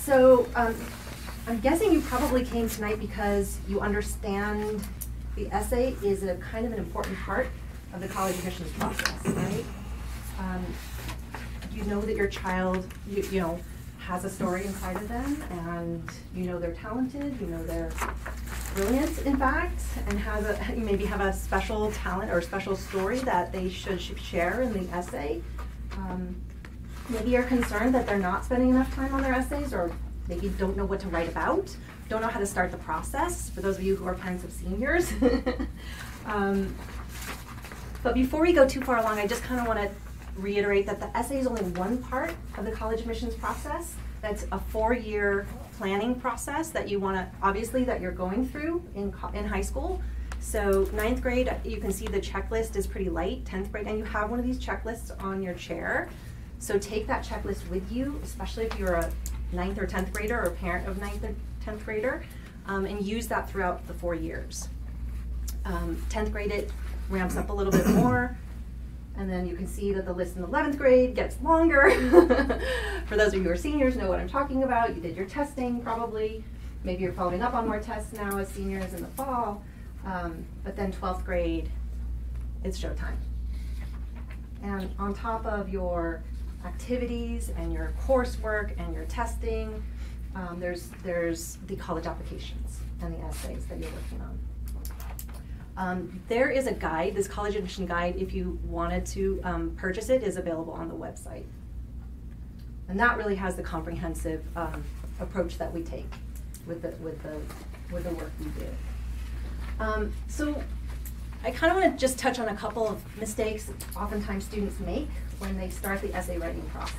So I'm guessing you probably came tonight because you understand the essay is a kind of an important part of the college admissions process, right? You know that your child, you know, has a story inside of them, and you know they're talented, you know they're brilliant, in fact, and you maybe have a special talent or a special story that they should share in the essay. Maybe you're concerned that they're not spending enough time on their essays, or maybe don't know what to write about, don't know how to start the process, for those of you who are parents of seniors. But before we go too far along, I just kind of want to reiterate that the essay is only one part of the college admissions process. That's a 4-year planning process that you want to, obviously, that you're going through in high school. So 9th grade, you can see the checklist is pretty light. 10th grade, and you have one of these checklists on your chair. So take that checklist with you, especially if you're a 9th or 10th grader or a parent of 9th or 10th grader, and use that throughout the 4 years. 10th grade, it ramps up a little bit more. And then you can see that the list in 11th grade gets longer. For those of you who are seniors, know what I'm talking about. You did your testing probably. Maybe you're following up on more tests now as seniors in the fall. But then 12th grade, it's showtime. And on top of your activities and your coursework and your testing, there's the college applications and the essays that you're working on. There is a guide, this college admission guide, if you wanted to purchase it, is available on the website. And that really has the comprehensive approach that we take with the work we do. So I kind of want to just touch on a couple of mistakes oftentimes students make when they start the essay writing process.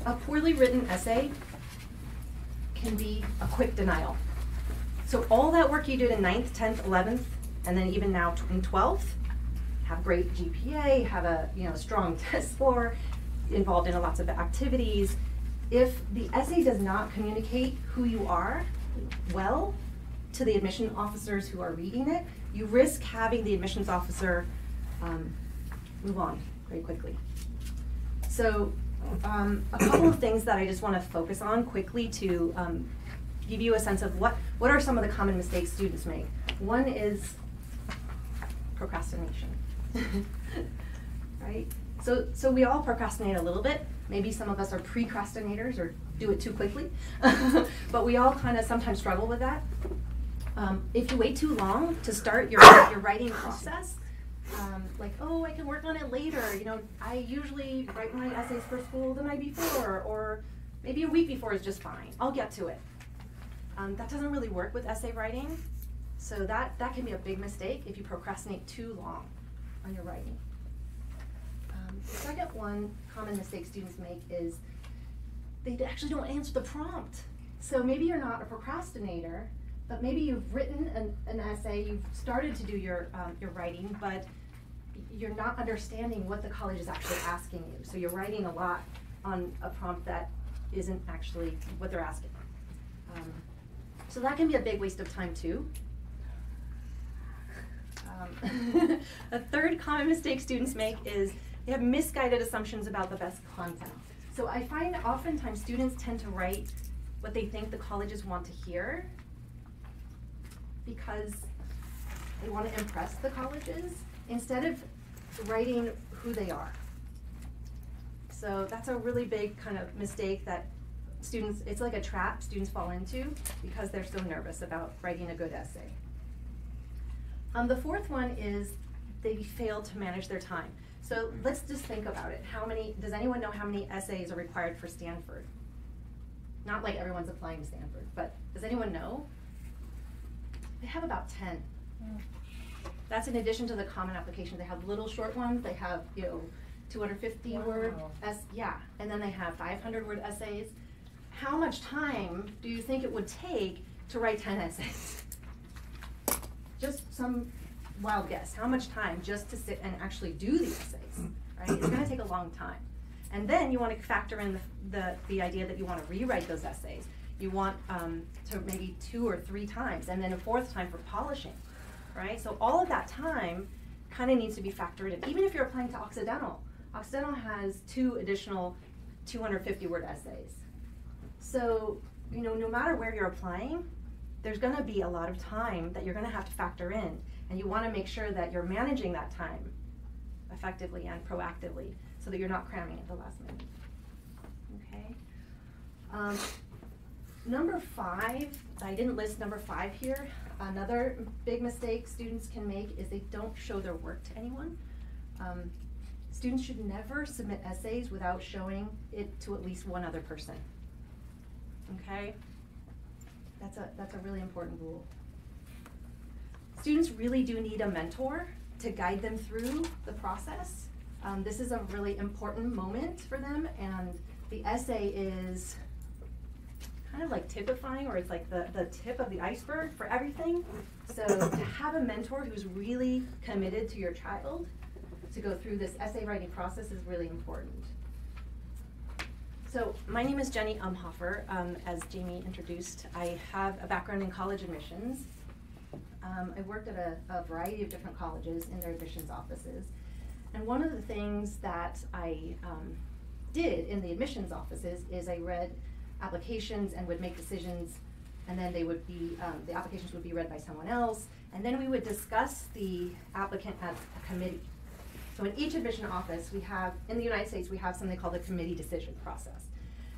A poorly written essay can be a quick denial. So all that work you did in 9th, 10th, 11th, and then even now in 12th, have great GPA, have a strong test score, involved in lots of activities. If the essay does not communicate who you are well to the admission officers who are reading it, you risk having the admissions officer move on very quickly. So a couple of things that I just want to focus on quickly to give you a sense of what are some of the common mistakes students make. One is procrastination, right? So we all procrastinate a little bit. Maybe some of us are precrastinators or do it too quickly, but we all kind of sometimes struggle with that. If you wait too long to start your writing process, like, oh, I can work on it later. I usually write my essays for school the night before, or maybe a week before is just fine. I'll get to it. That doesn't really work with essay writing, so that can be a big mistake if you procrastinate too long on your writing. The second one common mistake students make is they actually don't answer the prompt. So maybe you're not a procrastinator, but maybe you've written an essay, you've started to do your writing, but you're not understanding what the college is actually asking you. So you're writing a lot on a prompt that isn't actually what they're asking. So that can be a big waste of time too. A third common mistake students make is they have misguided assumptions about the best content. So I find oftentimes students tend to write what they think the colleges want to hear because they want to impress the colleges instead of writing who they are. So that's a really big kind of mistake that students, it's like a trap students fall into because they're so nervous about writing a good essay. The fourth one is they fail to manage their time. So let's just think about it. Does anyone know how many essays are required for Stanford? Not like everyone's applying to Stanford, but does anyone know? They have about 10. That's in addition to the common application. They have little short ones. They have 250 word, and then they have 500 word essays. How much time do you think it would take to write 10 essays? Just some wild guess. How much time just to sit and actually do the essays, right? It's going to take a long time. And then you want to factor in the idea that you want to rewrite those essays. You want to maybe 2 or 3 times, and then a 4th time for polishing, right? So all of that time kind of needs to be factored in. Even if you're applying to Occidental, Occidental has 2 additional 250-word essays. So, you know, no matter where you're applying, there's gonna be a lot of time that you're gonna have to factor in, and you wanna make sure that you're managing that time effectively and proactively so that you're not cramming at the last minute. Okay. Number 5, I didn't list number 5 here. Another big mistake students can make is they don't show their work to anyone. Students should never submit essays without showing it to at least one other person. Okay? That's a really important rule. Students really do need a mentor to guide them through the process. This is a really important moment for them, and the essay is kind of like typifying, or it's like the tip of the iceberg for everything. So to have a mentor who's really committed to your child to go through this essay writing process is really important. So my name is Jenny Umhofer. As Jamie introduced, I have a background in college admissions. I've worked at a variety of different colleges in their admissions offices. And one of the things that I did in the admissions offices is I read applications and would make decisions, and then they would be, the applications would be read by someone else, and then we would discuss the applicant as a committee. So in each admission office, we have, in the United States, we have something called the committee decision process.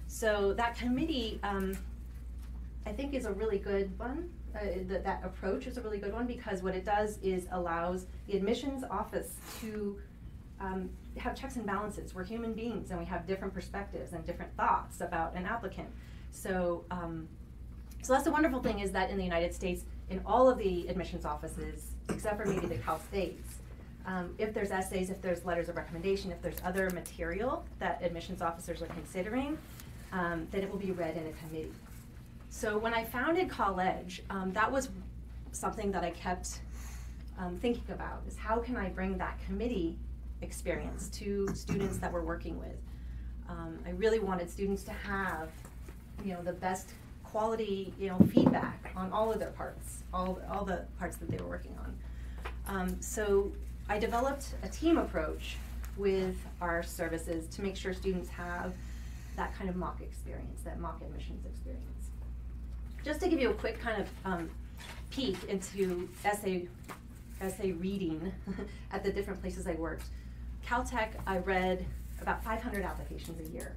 So that committee, I think, is a really good one. That approach is a really good one, because what it does is allows the admissions office to have checks and balances. We're human beings, and we have different perspectives and different thoughts about an applicant. So, so that's the wonderful thing, is that in the United States, in all of the admissions offices, except for maybe the Cal States, if there's essays, if there's letters of recommendation, if there's other material that admissions officers are considering, then it will be read in a committee. So when I founded Colledge, that was something that I kept thinking about, is how can I bring that committee experience to students that we're working with. I really wanted students to have, you know, the best quality, you know, feedback on all of their parts, all the parts that they were working on. So I developed a team approach with our services to make sure students have that kind of mock experience, that mock admissions experience. Just to give you a quick kind of peek into essay reading at the different places I worked. Caltech, I read about 500 applications a year.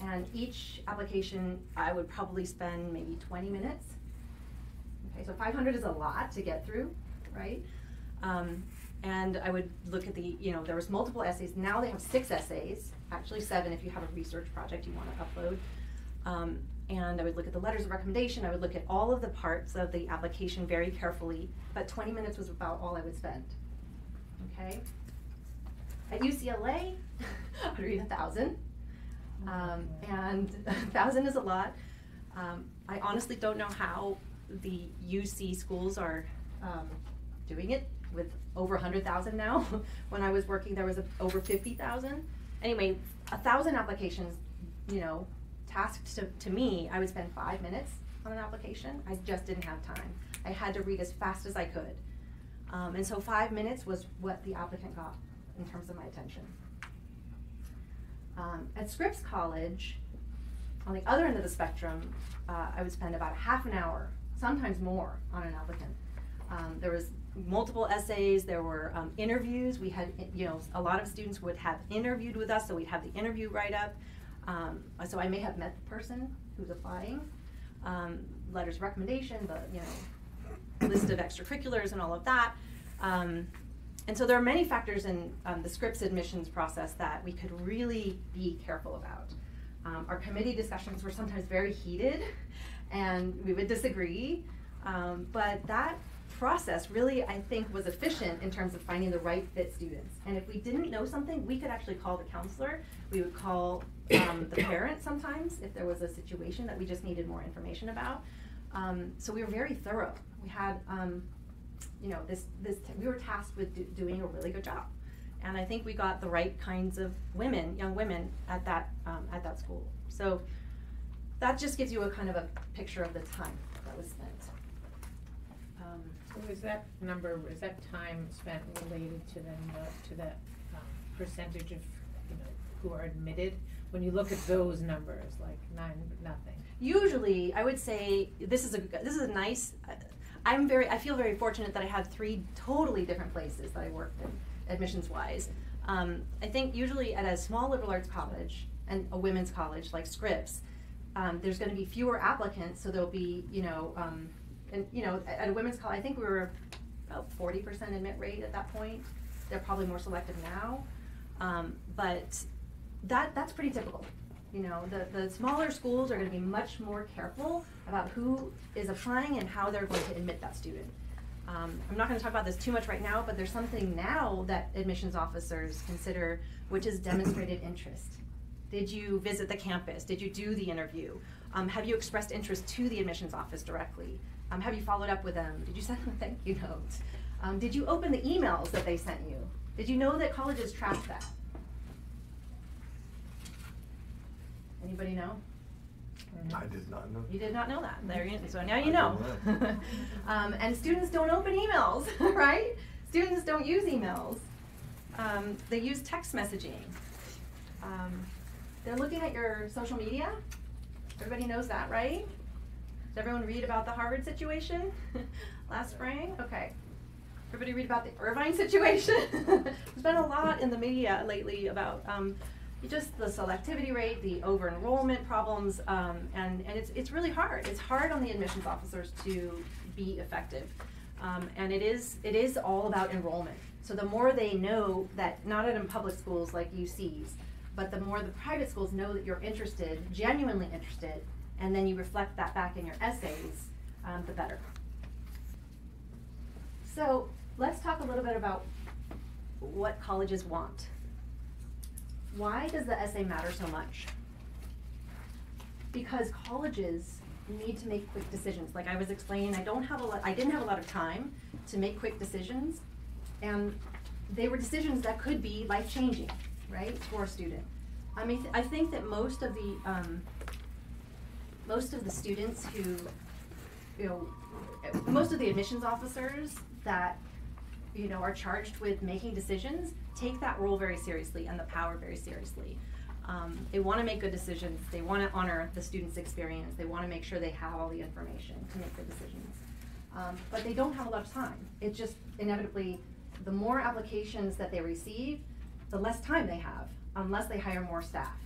And each application, I would probably spend maybe 20 minutes. Okay, so 500 is a lot to get through, right? And I would look at the, you know, there was multiple essays. Now they have 6 essays, actually 7 if you have a research project you want to upload. And I would look at the letters of recommendation. I would look at all of the parts of the application very carefully, but 20 minutes was about all I would spend, okay? At UCLA, I would read 1,000, and 1,000 is a lot. I honestly don't know how the UC schools are doing it with over 100,000 now. When I was working, there was over 50,000. Anyway, 1,000 applications, you know, tasked to me, I would spend 5 minutes on an application. I just didn't have time. I had to read as fast as I could. And so 5 minutes was what the applicant got in terms of my attention. At Scripps College, on the other end of the spectrum, I would spend about half an hour, sometimes more, on an applicant. There was multiple essays, there were interviews. We had, you know, a lot of students would have interviewed with us, so we'd have the interview write-up. So I may have met the person who's applying, letters of recommendation, the, you know, list of extracurriculars and all of that. And so there are many factors in the Scripps admissions process that we could really be careful about. Our committee discussions were sometimes very heated, and we would disagree, but that process really, I think, was efficient in terms of finding the right fit students. And if we didn't know something, we could actually call the counselor. We would call the parent sometimes if there was a situation that we just needed more information about. So we were very thorough. We had, you know, we were tasked with doing a really good job. And I think we got the right kinds of women, young women, at that school. So that just gives you a kind of a picture of the time that was spent. So is that time spent related to the percentage of, you know, who are admitted? when you look at those numbers, like nothing. Usually, I would say this is a nice. I feel very fortunate that I had 3 totally different places that I worked in, admissions-wise. I think usually at a small liberal arts college and a women's college like Scripps, there's going to be fewer applicants, so there'll be, at a women's college, I think we were about 40% admit rate at that point. They're probably more selective now, but that's pretty typical. The smaller schools are going to be much more careful about who is applying and how they're going to admit that student. I'm not going to talk about this too much right now, but there's something now that admissions officers consider, which is demonstrated interest. Did you visit the campus? Did you do the interview? Have you expressed interest to the admissions office directly? Have you followed up with them? Did you send them a thank you note? Did you open the emails that they sent you? Did you know that colleges track that? Anybody know? I did not know. You did not know that. There you, so now you know. And students don't open emails, right? Students don't use emails. They use text messaging. They're looking at your social media. Everybody knows that, right? Did everyone read about the Harvard situation last spring? Okay. Everybody read about the Irvine situation? There's been a lot in the media lately about just the selectivity rate, the over-enrollment problems, and it's really hard. It's hard on the admissions officers to be effective. And it is all about enrollment. So the more they know that, not in public schools like UCs, but the more the private schools know that you're interested, genuinely interested, and then you reflect that back in your essays, the better. So let's talk a little bit about what colleges want. Why does the essay matter so much? Because colleges need to make quick decisions. Like I was explaining, I didn't have a lot of time to make quick decisions, and they were decisions that could be life-changing, right, for a student. I mean, I think that most of the students who, most of the admissions officers that, are charged with making decisions take that role very seriously and the power very seriously. They want to make good decisions. They want to honor the student's experience. They want to make sure they have all the information to make good decisions. But they don't have a lot of time. It just inevitably, the more applications that they receive, the less time they have, unless they hire more staff.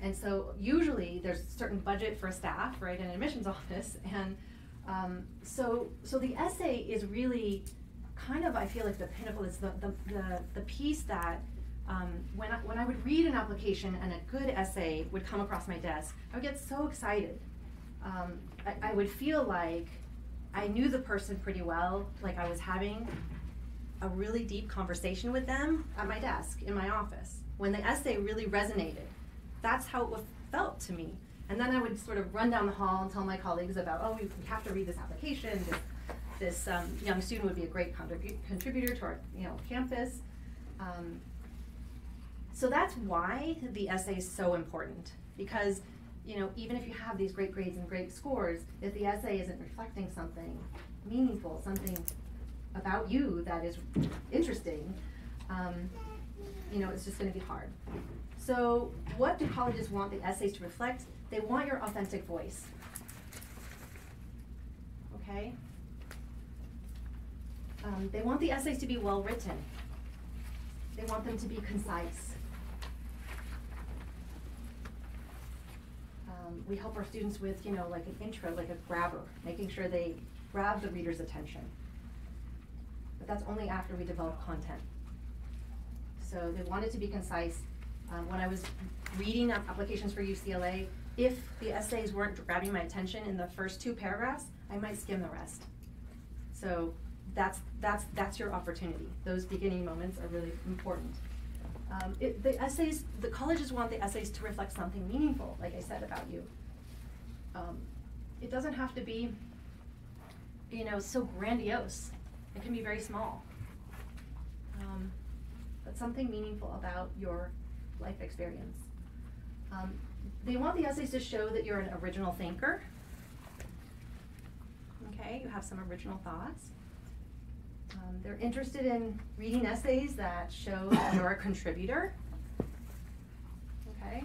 And so usually there's a certain budget for staff, right, in an admissions office, and so the essay is really kind of, I feel like the pinnacle, is the piece that when I would read an application and a good essay would come across my desk, I would get so excited. I would feel like I knew the person pretty well, like I was having a really deep conversation with them at my desk in my office. When the essay really resonated, that's how it felt to me. And then I would sort of run down the hall and tell my colleagues about, oh, we have to read this application. This young student would be a great contributor to our campus. So that's why the essay is so important, because even if you have these great grades and great scores, if the essay isn't reflecting something meaningful, something about you that is interesting, it's just going to be hard. So what do colleges want the essays to reflect? They want your authentic voice. Okay? They want the essays to be well written. They want them to be concise. We help our students with, like an intro, like a grabber, making sure they grab the reader's attention. But that's only after we develop content. So they want it to be concise. When I was reading applications for UCLA, if the essays weren't grabbing my attention in the first 2 paragraphs, I might skim the rest. So that's your opportunity. Those beginning moments are really important. The colleges want the essays to reflect something meaningful, like I said about you. It doesn't have to be, so grandiose. It can be very small. But something meaningful about your life experience. They want the essays to show that you're an original thinker. Okay, you have some original thoughts. They're interested in reading essays that show that you're a contributor. Okay. okay?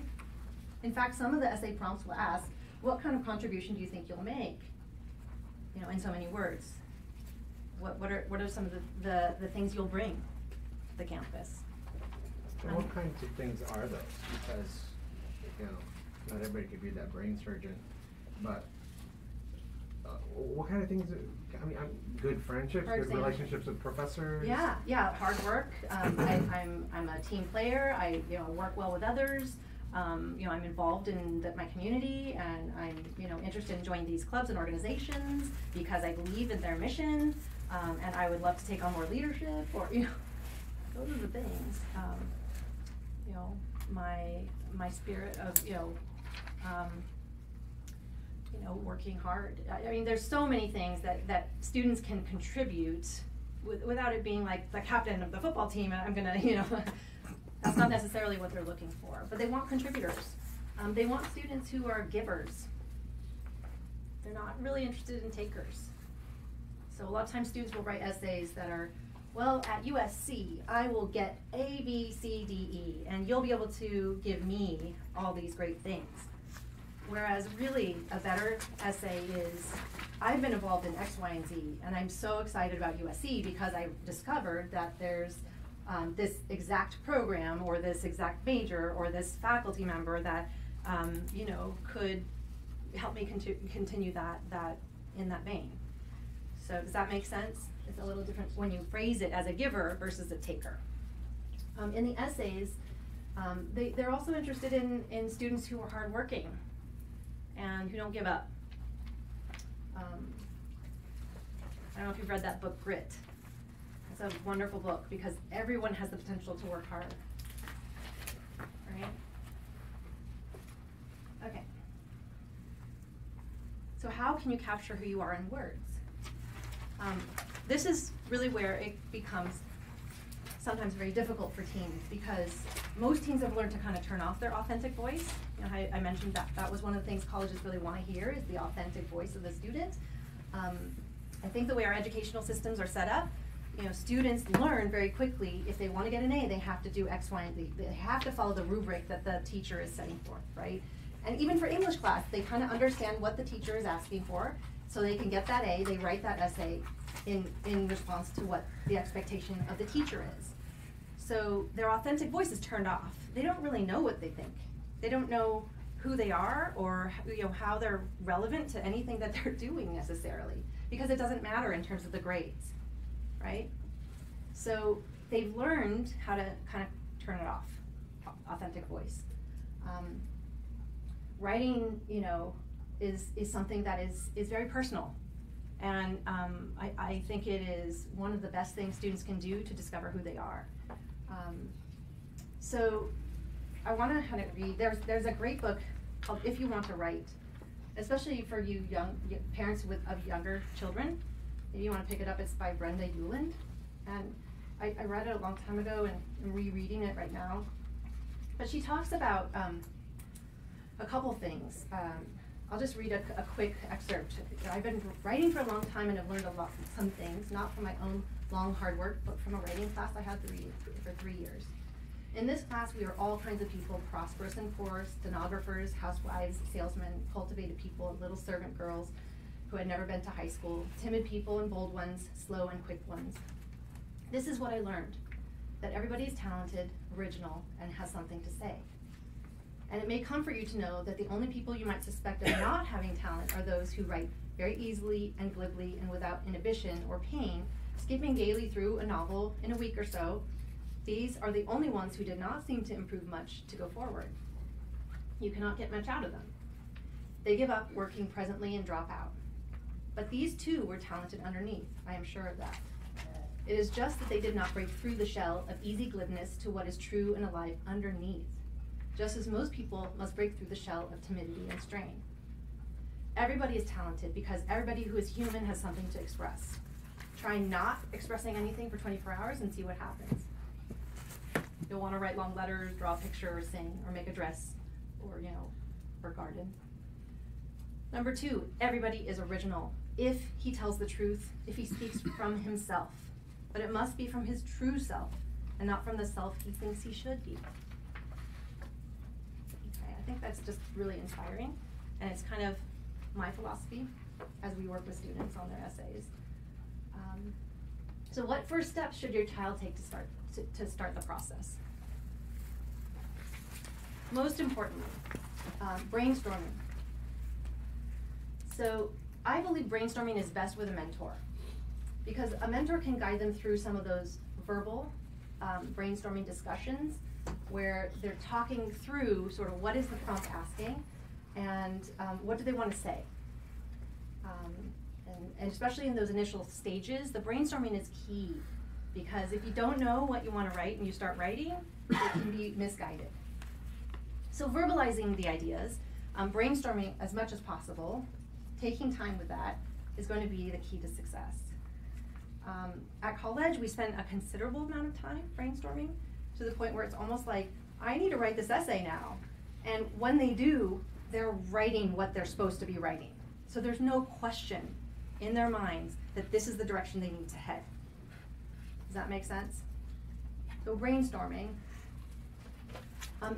In fact, some of the essay prompts will ask, what kind of contribution do you think you'll make? You know, in so many words. What are some of the things you'll bring to the campus? And what kinds of things are those? Because, you know, not everybody could be that brain surgeon, but what kind of things? I mean, good friendships, good relationships with professors. Yeah, hard work. I'm a team player. I work well with others. I'm involved in my community, and I'm interested in joining these clubs and organizations because I believe in their mission, and I would love to take on more leadership. Or those are the things. My spirit of working hard. I mean, there's so many things that students can contribute without it being like the captain of the football team, and I'm gonna, that's not necessarily what they're looking for. But they want contributors. They want students who are givers. They're not really interested in takers. So a lot of times students will write essays that are, well, at USC, I will get A, B, C, D, E, and you'll be able to give me all these great things. Whereas really a better essay is, I've been involved in X, Y, and Z, and I'm so excited about USC because I discovered that there's this exact program or this exact major or this faculty member that could help me continue that in that vein. So does that make sense? It's a little different when you phrase it as a giver versus a taker. In the essays, they're also interested in students who are hardworking and who don't give up. I don't know if you've read that book, Grit. It's a wonderful book because everyone has the potential to work hard, right? Okay. So how can you capture who you are in words? This is really where it becomes sometimes very difficult for teens because most teens have learned to kind of turn off their authentic voice. I mentioned that was one of the things colleges really want to hear is the authentic voice of the student. I think the way our educational systems are set up, students learn very quickly if they want to get an A, they have to do X, Y, and Z. They have to follow the rubric that the teacher is setting forth, right? And even for English class, they kind of understand what the teacher is asking for, so they can get that A, they write that essay in response to what the expectation of the teacher is. So their authentic voice is turned off. They don't really know what they think. They don't know who they are or how they're relevant to anything that they're doing necessarily, because it doesn't matter in terms of the grades, right? So they've learned how to kind of turn it off, authentic voice. Writing, is something that is very personal. And I think it is one of the best things students can do to discover who they are. So I want to kind of read, there's a great book called If You Want to Write, especially for you parents of younger children. If you want to pick it up, it's by Brenda Euland. And I read it a long time ago and I'm rereading it right now. But she talks about a couple things. I'll just read a quick excerpt. I've been writing for a long time and I've learned some things, not from my own long hard work, but from a writing class I had for 3 years. In this class, we are all kinds of people, prosperous and poor, stenographers, housewives, salesmen, cultivated people, little servant girls who had never been to high school, timid people and bold ones, slow and quick ones. This is what I learned, that everybody is talented, original, and has something to say. And it may comfort you to know that the only people you might suspect of not having talent are those who write very easily and glibly and without inhibition or pain, skipping gaily through a novel in a week or so. These are the only ones who did not seem to improve much to go forward. You cannot get much out of them. They give up working presently and drop out. But these too were talented underneath, I am sure of that. It is just that they did not break through the shell of easy glibness to what is true and alive underneath, just as most people must break through the shell of timidity and strain. Everybody is talented because everybody who is human has something to express. Try not expressing anything for 24 hours and see what happens. You'll want to write long letters, draw a picture, or sing, or make a dress, or garden. Number 2, everybody is original if he tells the truth, if he speaks from himself. But it must be from his true self and not from the self he thinks he should be. think that's just really inspiring, and it's kind of my philosophy as we work with students on their essays. So what first steps should your child take to start the process? Most importantly, brainstorming. So I believe brainstorming is best with a mentor, because a mentor can guide them through some of those verbal brainstorming discussions where they're talking through sort of what is the prompt asking and what do they want to say. And especially in those initial stages, the brainstorming is key, because if you don't know what you want to write and you start writing, it can be misguided. So verbalizing the ideas, brainstorming as much as possible, taking time with that is going to be the key to success. At Colledge, we spend a considerable amount of time brainstorming, to the point where it's almost like, I need to write this essay now. And when they do, they're writing what they're supposed to be writing. So there's no question in their minds that this is the direction they need to head. Does that make sense? So brainstorming.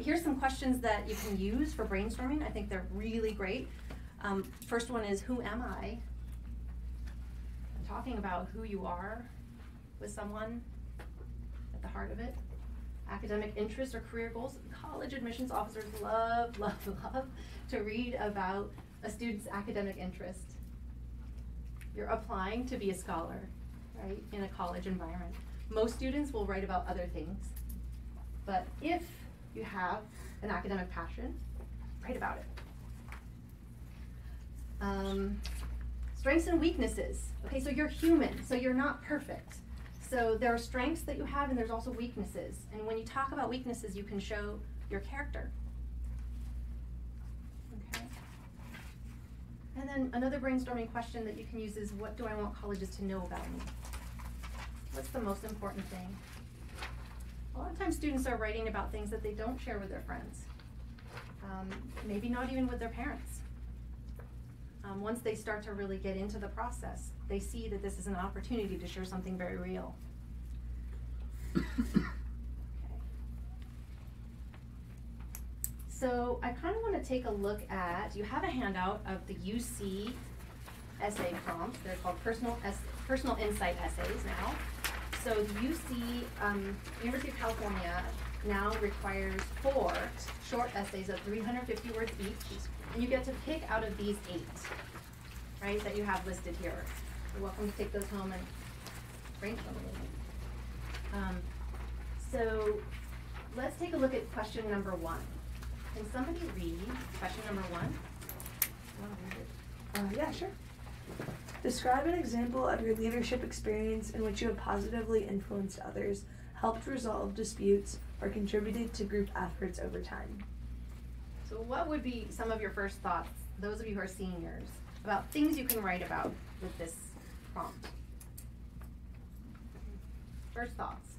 Here's some questions that you can use for brainstorming. I think they're really great. First one is, who am I? Talking about who you are with someone at the heart of it. Academic interests or career goals. College admissions officers love, love, love to read about a student's academic interest. You're applying to be a scholar, right, in a college environment. Most students will write about other things, but if you have an academic passion, write about it. Strengths and weaknesses. Okay, so you're human, so you're not perfect. So there are strengths that you have, and there's also weaknesses. And when you talk about weaknesses, you can show your character. Okay. And then another brainstorming question that you can use is, what do I want colleges to know about me? What's the most important thing? A lot of times students are writing about things that they don't share with their friends. Maybe not even with their parents. Once they start to really get into the process, they see that this is an opportunity to share something very real. Okay. So I kind of want to take a look at, you have a handout of the UC essay prompts. They're called personal insight essays now. So the UC, University of California now requires 4 short essays of 350 words each, and you get to pick out of these 8, right, that you have listed here. You're welcome to take those home and brainstorm a little bit. So let's take a look at question number 1. Can somebody read question number 1? You want to read it? Yeah, sure. Describe an example of your leadership experience in which you have positively influenced others, helped resolve disputes, or contributed to group efforts over time. So what would be some of your first thoughts, those of you who are seniors, about things you can write about with this prompt? First thoughts.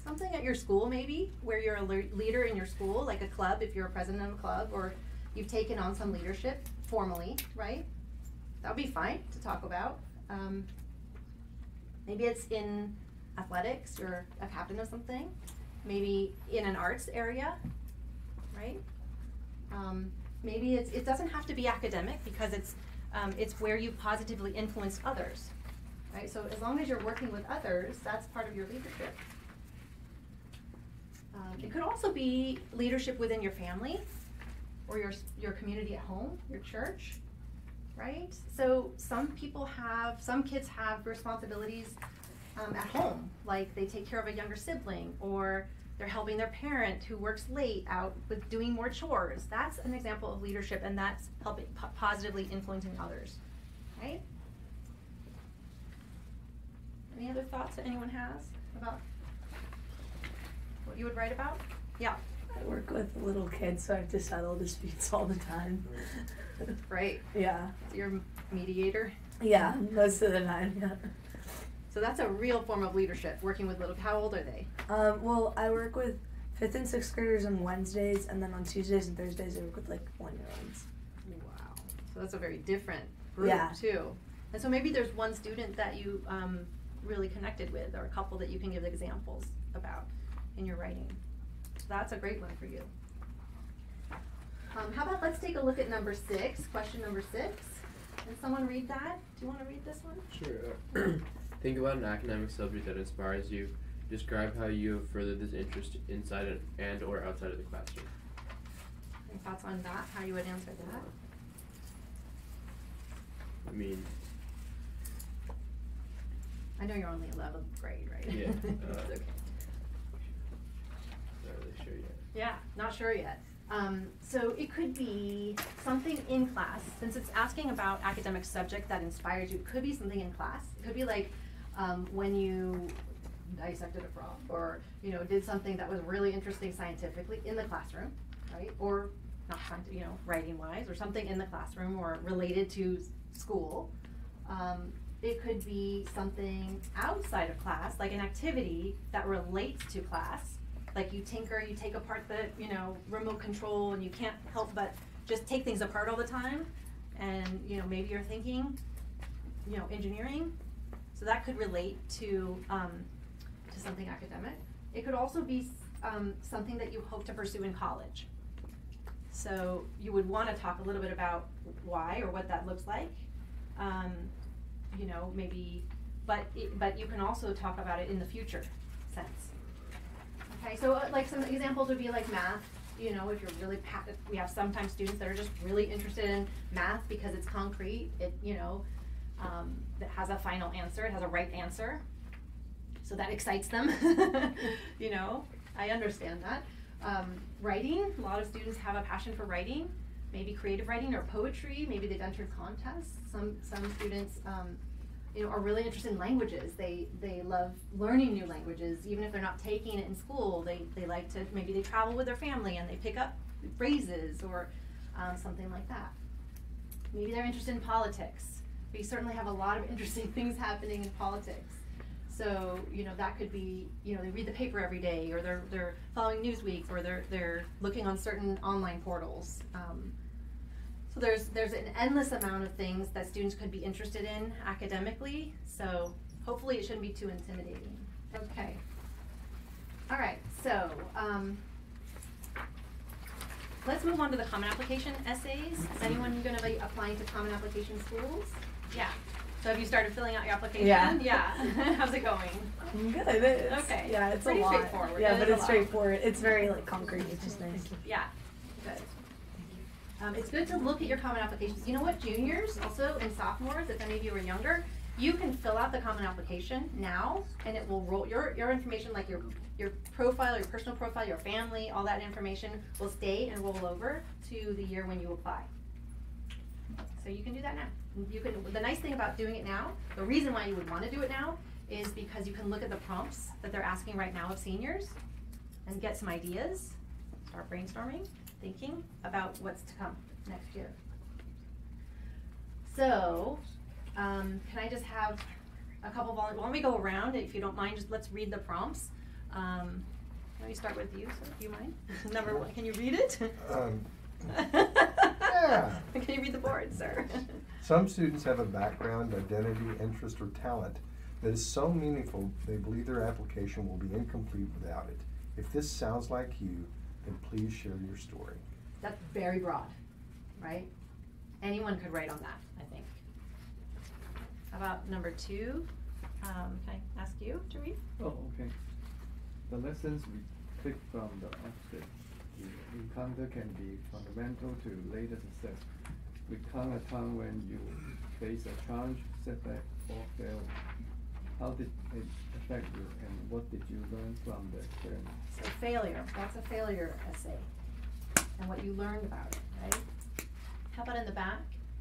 Something at your school maybe, where you're a leader in your school, like a club, if you're a president of a club, or you've taken on some leadership formally, right? That would be fine to talk about. Maybe it's in athletics, you're a captain of something. Maybe in an arts area, right? Maybe it doesn't have to be academic, because it's where you positively influence others, right? So as long as you're working with others, that's part of your leadership. It could also be leadership within your family, or your community at home, your church, right? So some kids have responsibilities at home, like they take care of a younger sibling, or they're helping their parent who works late out with doing more chores. That's an example of leadership, and that's helping positively influencing others, right? Any other thoughts that anyone has about what you would write about? Yeah. I work with little kids, so I have to settle disputes all the time. Right. Yeah. So you're a mediator? Yeah, most of the time, yeah. So that's a real form of leadership, working with little, how old are they? Well, I work with 5th and 6th graders on Wednesdays, and then on Tuesdays and Thursdays I work with like 1-year-olds. Wow. So that's a very different group too. And so maybe there's one student that you really connected with, or a couple that you can give examples about in your writing. that's a great one for you. How about let's take a look at number 6, question number 6. Can someone read that? Do you want to read this one? Sure. Think about an academic subject that inspires you. Describe how you have furthered this interest inside and or outside of the classroom. Any thoughts on that? How you would answer that? I mean, I know you're only 11th grade, right? Yeah, It's okay. not really sure yet. Yeah, not sure yet. So it could be something in class, since it's asking about academic subject that inspires you. It could be something in class. It could be like when you dissected a frog, or did something that was really interesting scientifically in the classroom, right? Or not scientific, writing wise, or something in the classroom or related to school. It could be something outside of class, like an activity that relates to class. Like you tinker, you take apart the, remote control, and you can't help but just take things apart all the time. And, maybe you're thinking, engineering. So that could relate to something academic. It could also be something that you hope to pursue in college. So you would want to talk a little bit about why or what that looks like. Maybe, but you can also talk about it in the future sense. Okay, so like some examples would be like math. If you're really we have sometimes students that are just really interested in math because it's concrete. It that has a final answer. It has a right answer. So that excites them. I understand that. Writing. A lot of students have a passion for writing. Maybe creative writing or poetry. Maybe they've entered contests. Some students are really interested in languages. They love learning new languages, even if they're not taking it in school. They like to, maybe they travel with their family and they pick up phrases or something like that. Maybe they're interested in politics. We certainly have a lot of interesting things happening in politics. So that could be they read the paper every day, or they're following Newsweek, or they're looking on certain online portals. So there's an endless amount of things that students could be interested in academically. So hopefully it shouldn't be too intimidating. Okay. All right. So let's move on to the Common Application essays. Is anyone going to be applying to Common Application schools? Yeah. So have you started filling out your application? Yeah. How's it going? Good. Okay. Yeah, it's pretty a lot. straightforward. Yeah, It but is it's a lot. straightforward. It's very concrete. It's just nice. Yeah. Good. It's good to look at your Common Applications. You know what, juniors also and sophomores, if any of you are younger, you can fill out the Common Application now, and it will roll your information, like your profile, your personal profile, your family, all that information will stay and roll over to the year when you apply. So you can do that now. The nice thing about doing it now, the reason why you would want to do it now, is because you can look at the prompts that they're asking right now of seniors and get some ideas, start brainstorming, thinking about what's to come next year. So, can I just have a couple volunteers? Why don't we go around, if you don't mind, just let's read the prompts. Let me start with you, sir. Do you mind? Number 1, can you read it? Yeah. Can you read the board, sir? Some students have a background, identity, interest, or talent that is so meaningful they believe their application will be incomplete without it. If this sounds like you, then please share your story. That's very broad, right? Anyone could write on that, I think. How about number 2? Can I ask you to read? Oh, okay. The lessons we take from the abstract encounter can be fundamental to later success. Recount a time when you faced a challenge, setback, or failure. How did it affect you, and what did you learn from the experience? So failure, that's a failure essay, and what you learned about it, right? How about in the back?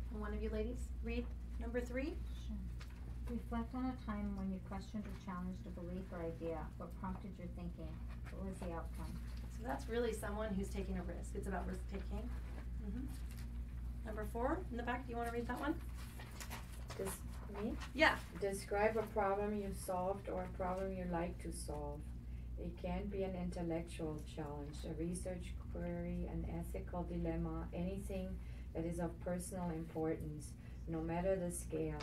Can one of you ladies read number 3? Sure. Reflect on a time when you questioned or challenged a belief or idea. What prompted your thinking? What was the outcome? So that's really someone who's taking a risk. It's about risk taking. Number 4 in the back. Do you want to read that one? Me? Yeah. Describe a problem you solved or a problem you like to solve. It can be an intellectual challenge, a research query, an ethical dilemma, anything that is of personal importance, no matter the scale.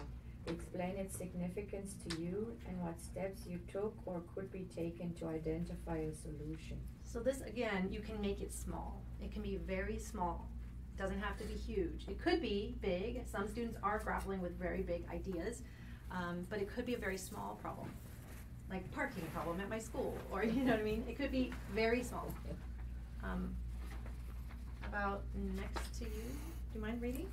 Explain its significance to you and what steps you took or could be taken to identify a solution. So this, again, you can make it small. It can be very small. It doesn't have to be huge. It could be big. Some students are grappling with very big ideas, but it could be a very small problem, like parking problem at my school, or you know what I mean? It could be very small. About next to you. Do you mind reading?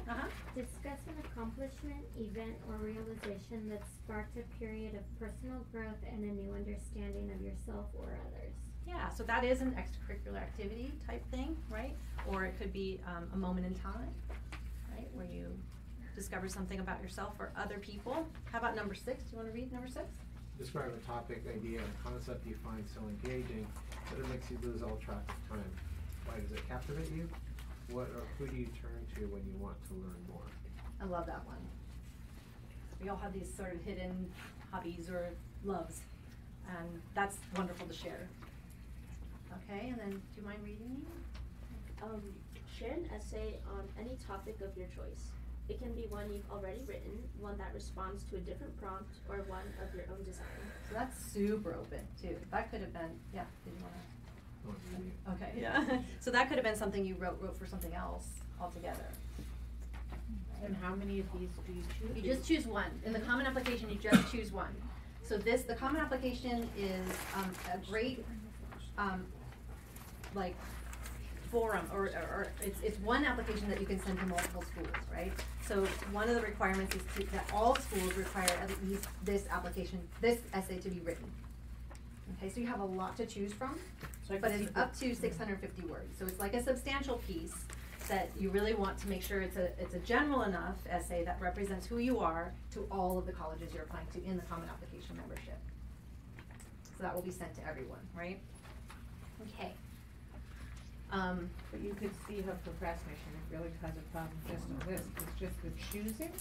Uh-huh. Discuss an accomplishment, event, or realization that sparked a period of personal growth and a new understanding of yourself or others. Yeah, so that is an extracurricular activity type thing, right? Or it could be a moment in time, right, where you discover something about yourself or other people. How about number 6? Do you want to read number 6? Describe a topic, idea, and concept you find so engaging that it makes you lose all track of time. Why does it captivate you? What or who do you turn to when you want to learn more? I love that one. We all have these sort of hidden hobbies or loves, and that's wonderful to share. Okay, and then do you mind reading? Share an essay on any topic of your choice. It can be one you've already written, one that responds to a different prompt, or one of your own design. So that's super open too. That could have been, yeah, did you want to? Okay, yeah. So that could have been something you wrote for something else altogether. And how many of these do you choose? You just choose one. In the common application, you just choose one. So the common application is a great, like, forum, or it's one application that you can send to multiple schools, right? So one of the requirements is that all schools require at least this essay to be written. Okay, so you have a lot to choose from, but it's up to 650 words. So it's like a substantial piece that you really want to make sure it's a general enough essay that represents who you are to all of the colleges you're applying to in the common application membership. So that will be sent to everyone, right? Okay. But you could see how procrastination really causes a problem just on this. It's just the choosing.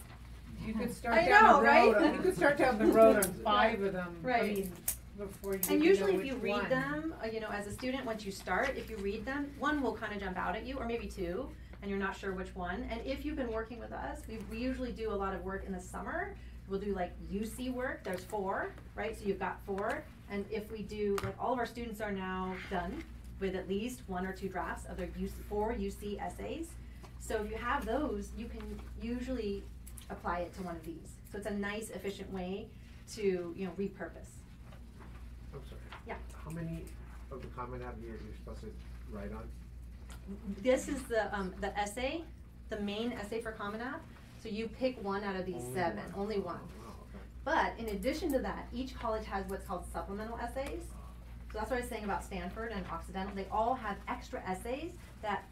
You could start down the road. Right? You could start down the road on 5 of them. Right. I mean, before you And usually if you which read one. them, as a student, once you start, if you read them, one will kind of jump out at you, or maybe 2, and you're not sure which one. And if you've been working with us, we usually do a lot of work in the summer. We'll do like UC work, there's 4, right? So you've got 4. And if we do, like all of our students are now done with at least 1 or 2 drafts of their 4 UC essays. So if you have those, you can usually apply it to one of these. So it's a nice, efficient way to, repurpose. I'm sorry. Yeah. How many of the Common App you're supposed to write on? This is the essay, the main essay for Common App. So you pick one out of these 7, only one. Oh, okay. But in addition to that, each college has what's called supplemental essays. So that's what I was saying about Stanford and Occidental. They all have extra essays that,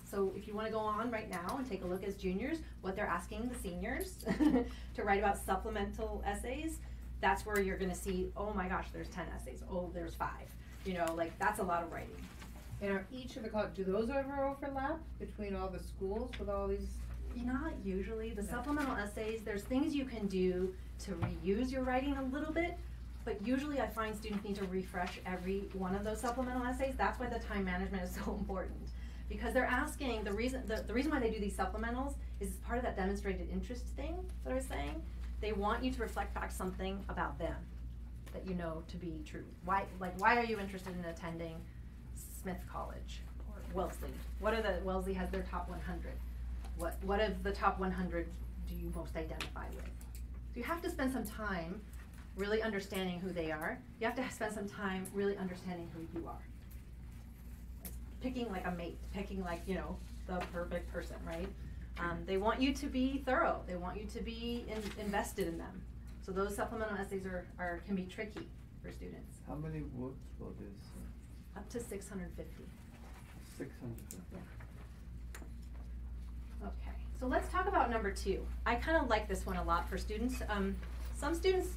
so if you want to go on right now and take a look as juniors, what they're asking the seniors to write about supplemental essays, that's where you're going to see, oh my gosh, there's 10 essays. Oh, there's 5. That's a lot of writing. And are each of the colleges, do those ever overlap between all the schools with all these? Not usually. The supplemental essays, there's things you can do to reuse your writing a little bit, but usually I find students need to refresh every one of those supplemental essays. That's why the time management is so important. Because they're asking, the reason why they do these supplementals is part of that demonstrated interest thing that I was saying. They want you to reflect back something about them that you know to be true. Why are you interested in attending Smith College or Wellesley? Wellesley has their top 100. What of the top 100 do you most identify with? So you have to spend some time really understanding who they are. You have to spend some time really understanding who you are. It's picking like a mate, picking like, the perfect person, right? They want you to be thorough. They want you to be invested in them. So those supplemental essays can be tricky for students. How many words for this? Up to 650. 650. Yeah. Okay, so let's talk about number 2. I kind of like this one a lot for students. Some students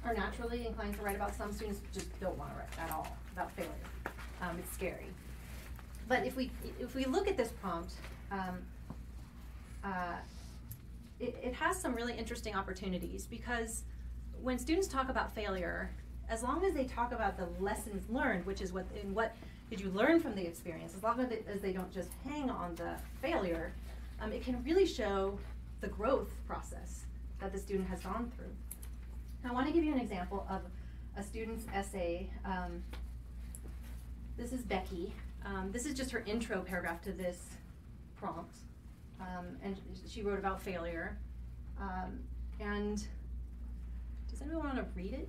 are naturally inclined to write about, some students just don't want to write at all about failure. It's scary. But if we look at this prompt, it has some really interesting opportunities, because when students talk about failure, as long as they talk about the lessons learned, which is what did you learn from the experience, as long as they don't just hang on the failure, it can really show the growth process that the student has gone through. Now, I want to give you an example of a student's essay This is Becky. This is just her intro paragraph to this prompt. And she wrote about failure. And does anyone want to read it?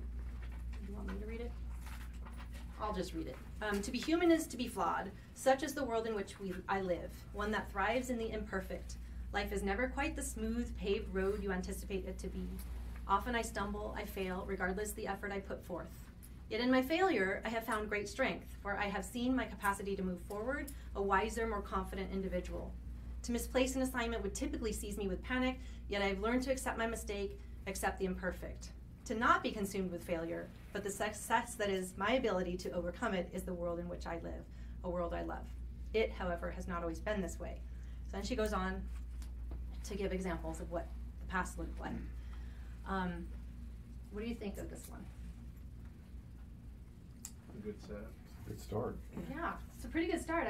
Do you want me to read it? I'll just read it. To be human is to be flawed. Such is the world in which I live, one that thrives in the imperfect. Life is never quite the smooth, paved road you anticipate it to be. Often I stumble, I fail, regardless the effort I put forth. Yet in my failure, I have found great strength, for I have seen my capacity to move forward, a wiser, more confident individual. To misplace an assignment would typically seize me with panic, yet I have learned to accept my mistake, accept the imperfect. To not be consumed with failure, but the success that is my ability to overcome it is the world in which I live, a world I love. It, however, has not always been this way. So then she goes on to give examples of what the past looked like. What do you think of this one? A good setup. Good start. Yeah, it's a pretty good start.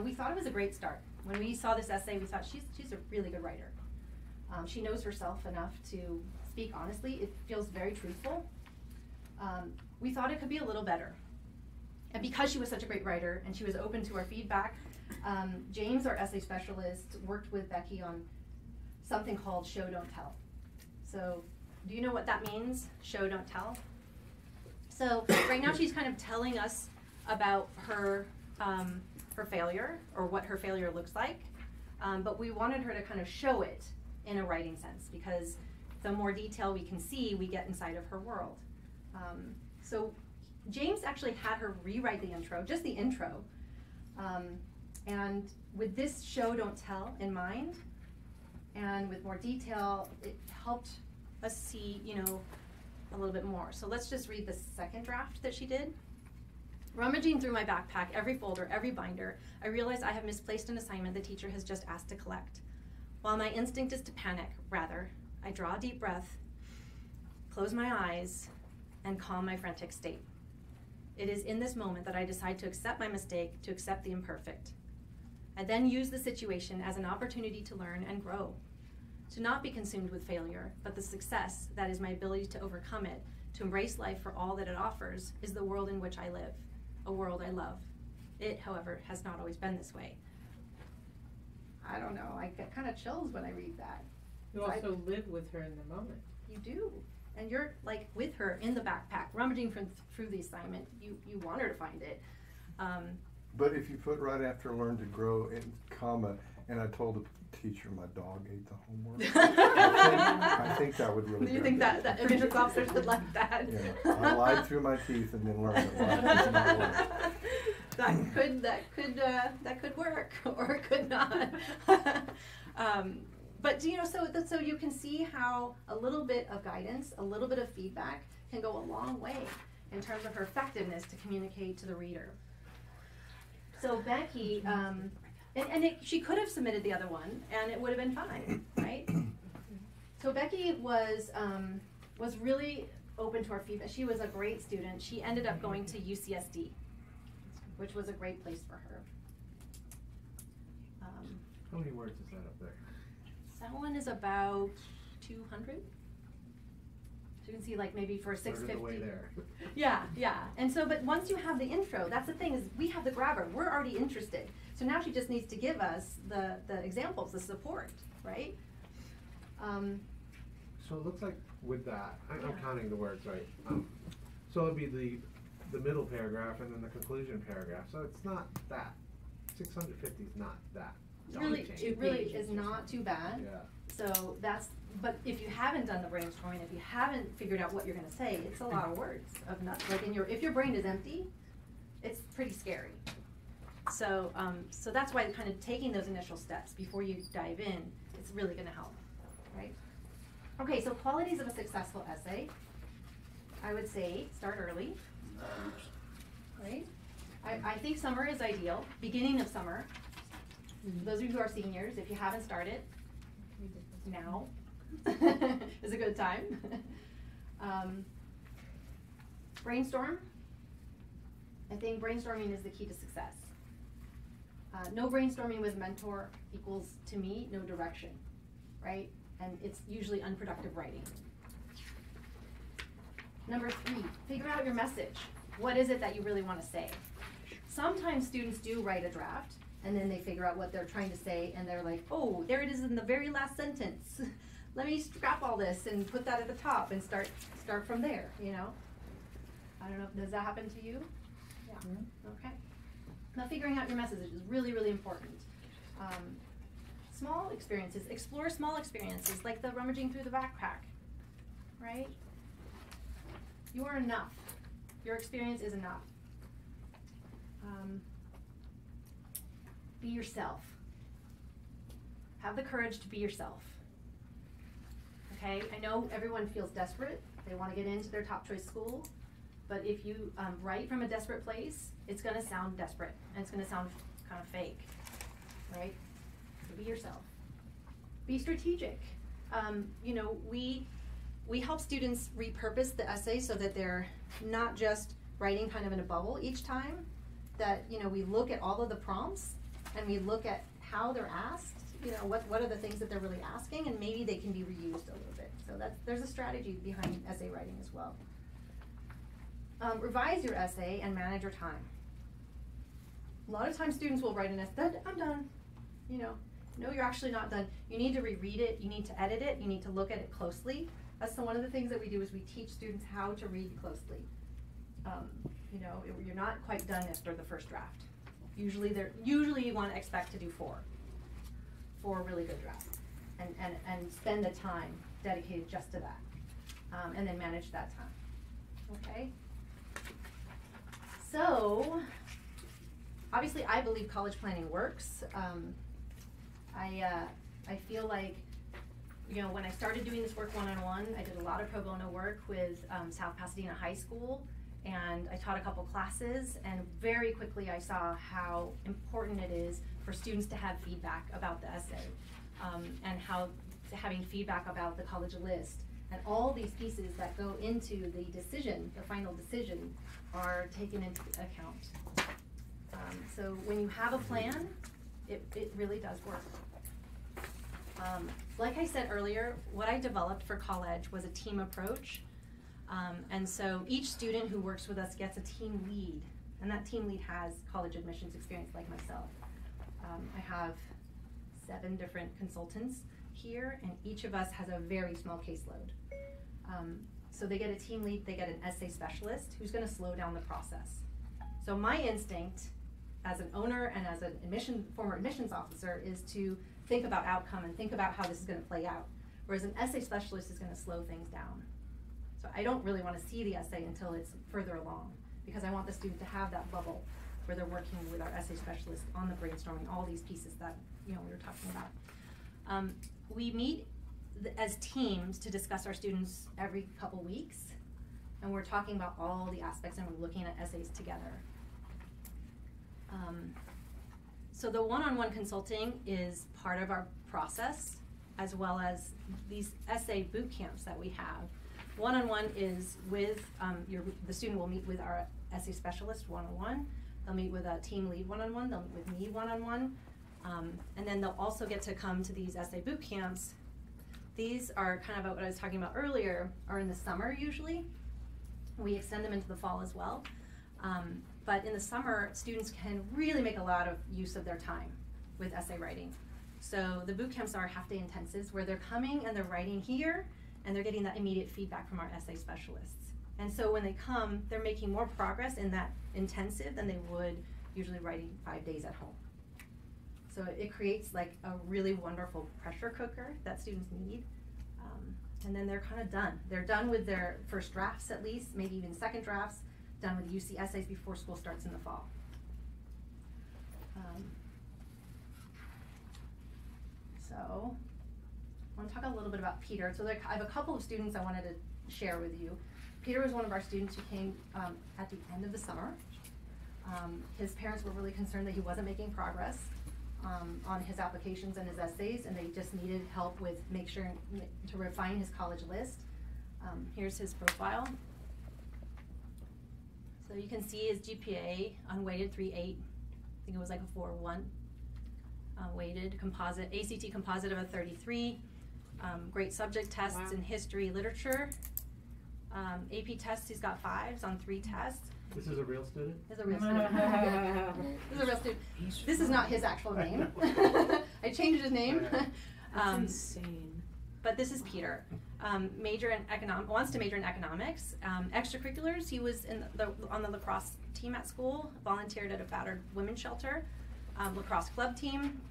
We thought it was a great start. When we saw this essay, we thought she's a really good writer. She knows herself enough to speak honestly. It feels very truthful. We thought it could be a little better. And because she was such a great writer and she was open to our feedback, James, our essay specialist, worked with Becky on something called show, don't tell. So do you know what that means, show, don't tell? So right now she's kind of telling us about her failure, or what her failure looks like, but we wanted her to kind of show it in a writing sense, because the more detail we can see, we get inside of her world. So James actually had her rewrite the intro, just the intro, and with this show, don't tell in mind, and with more detail, it helped us see, a little bit more. So let's just read the second draft that she did. Rummaging through my backpack, every folder, every binder, I realize I have misplaced an assignment the teacher has just asked to collect. While my instinct is to panic, rather, I draw a deep breath, close my eyes, and calm my frantic state. It is in this moment that I decide to accept my mistake, to accept the imperfect. I then use the situation as an opportunity to learn and grow, to not be consumed with failure, but the success that is my ability to overcome it, to embrace life for all that it offers, is the world in which I live, a world I love. It, however, has not always been this way. I don't know, I get kind of chills when I read that. You also live with her in the moment. You do. And you're like with her in the backpack, rummaging through the assignment. You want her to find it. But if you put right after learn to grow in comma, and I told the teacher my dog ate the homework, I think that would really. Do you think that admissions officers would like that? Yeah, I lied through my teeth and then learned that life does not work. That could work, or it could not. But so you can see how a little bit of guidance, a little bit of feedback can go a long way in terms of her effectiveness to communicate to the reader. So Becky, she could have submitted the other one, and it would have been fine, right? So Becky was really open to our feedback. She was a great student. She ended up going to UCSD, which was a great place for her. How many words is that up there? That one is about 200. So you can see, like, maybe for 650. Way there. Yeah. And so, but once you have the intro, that's the thing, is we have the grabber. We're already interested. So now she just needs to give us the examples, the support, right? So it looks like with that, I'm counting the words right. So it'd be the middle paragraph and then the conclusion paragraph. So it's not that. 650 is not that. It really is not too bad. Yeah. So but if you haven't done the brainstorming, if you haven't figured out what you're going to say, it's a lot of words of nothing. Like if your brain is empty, it's pretty scary. So so that's why kind of taking those initial steps before you dive in, it's really going to help, right? Okay, so qualities of a successful essay. I would say start early, right? I think summer is ideal. Beginning of summer. Those of you who are seniors, if you haven't started, now is a good time. Brainstorm. I think brainstorming is the key to success. No brainstorming with mentor equals, to me, no direction, right? And it's usually unproductive writing. Number 3, figure out your message. What is it that you really want to say? Sometimes students do write a draft, and then they figure out what they're trying to say, and they're like, oh, there it is in the very last sentence. Let me scrap all this and put that at the top and start from there, you know? I don't know, does that happen to you? Yeah, okay. Now figuring out your message is really, really important. Small experiences, explore small experiences like the rummaging through the backpack, right? You are enough. Your experience is enough. Be yourself. Have the courage to be yourself. Okay, I know everyone feels desperate. They want to get into their top choice school, but if you write from a desperate place, it's going to sound desperate and it's going to sound kind of fake, right? So be yourself. Be strategic. You know, we help students repurpose the essay so that they're not just writing kind of in a bubble each time. That, you know, we look at all of the prompts and we look at how they're asked. You know, what are the things that they're really asking, and maybe they can be reused a little bit. So there's a strategy behind essay writing as well. Revise your essay and manage your time. A lot of times students will write an essay, I'm done. You know, no, you're actually not done. You need to reread it, you need to edit it, you need to look at it closely. That's one of the things that we do is we teach students how to read closely. You know, you're not quite done after the first draft. Usually you want to expect to do four really good drafts, and spend the time dedicated just to that, and then manage that time. Okay. So, obviously, I believe college planning works. I feel like, you know, when I started doing this work one-on-one, I did a lot of pro bono work with South Pasadena High School, and I taught a couple classes, and very quickly I saw how important it is for students to have feedback about the essay, and how having feedback about the college list, and all these pieces that go into the decision, the final decision, are taken into account. So when you have a plan, it really does work. Like I said earlier, what I developed for Colledge was a team approach. And so each student who works with us gets a team lead, and that team lead has college admissions experience like myself. I have 7 different consultants here, and each of us has a very small caseload. So they get a team lead, they get an essay specialist who's going to slow down the process. So my instinct as an owner and as an former admissions officer is to think about outcome and think about how this is going to play out, whereas an essay specialist is going to slow things down. So I don't really want to see the essay until it's further along, because I want the student to have that bubble where they're working with our essay specialist on the brainstorming, all these pieces that, you know, we were talking about. We meet as teams to discuss our students every couple weeks, and we're talking about all the aspects, and we're looking at essays together. So the one-on-one consulting is part of our process, as well as these essay boot camps that we have. One-on-one is with, the student will meet with our essay specialist one-on-one, they'll meet with a team lead one-on-one, they'll meet with me one-on-one, and then they'll also get to come to these essay boot camps. These are kind of what I was talking about earlier, are in the summer usually. We extend them into the fall as well. But in the summer, students can really make a lot of use of their time with essay writing. So the boot camps are half-day intensives where they're coming and they're writing here, and they're getting that immediate feedback from our essay specialists. And so when they come, they're making more progress in that intensive than they would usually writing 5 days at home. So it creates like a really wonderful pressure cooker that students need. And then they're kind of done. They're done with their first drafts at least, maybe even second drafts, done with UC essays before school starts in the fall. So I want to talk a little bit about Peter. So I have a couple of students I wanted to share with you. Peter was one of our students who came at the end of the summer. His parents were really concerned that he wasn't making progress on his applications and his essays, and they just needed help with to refine his college list. Here's his profile. So you can see his GPA, unweighted 3.8. I think it was like a 4.1. Weighted composite, ACT composite of a 33. Great subject tests in history, literature. AP tests, he's got 5s on 3 tests. This is a real student? This is a real student. This is a real student. This is not his actual name. I changed his name. That's insane. But this is Peter. Major in wants to major in economics. Extracurriculars, he was on the lacrosse team at school, volunteered at a battered women's shelter, lacrosse club team,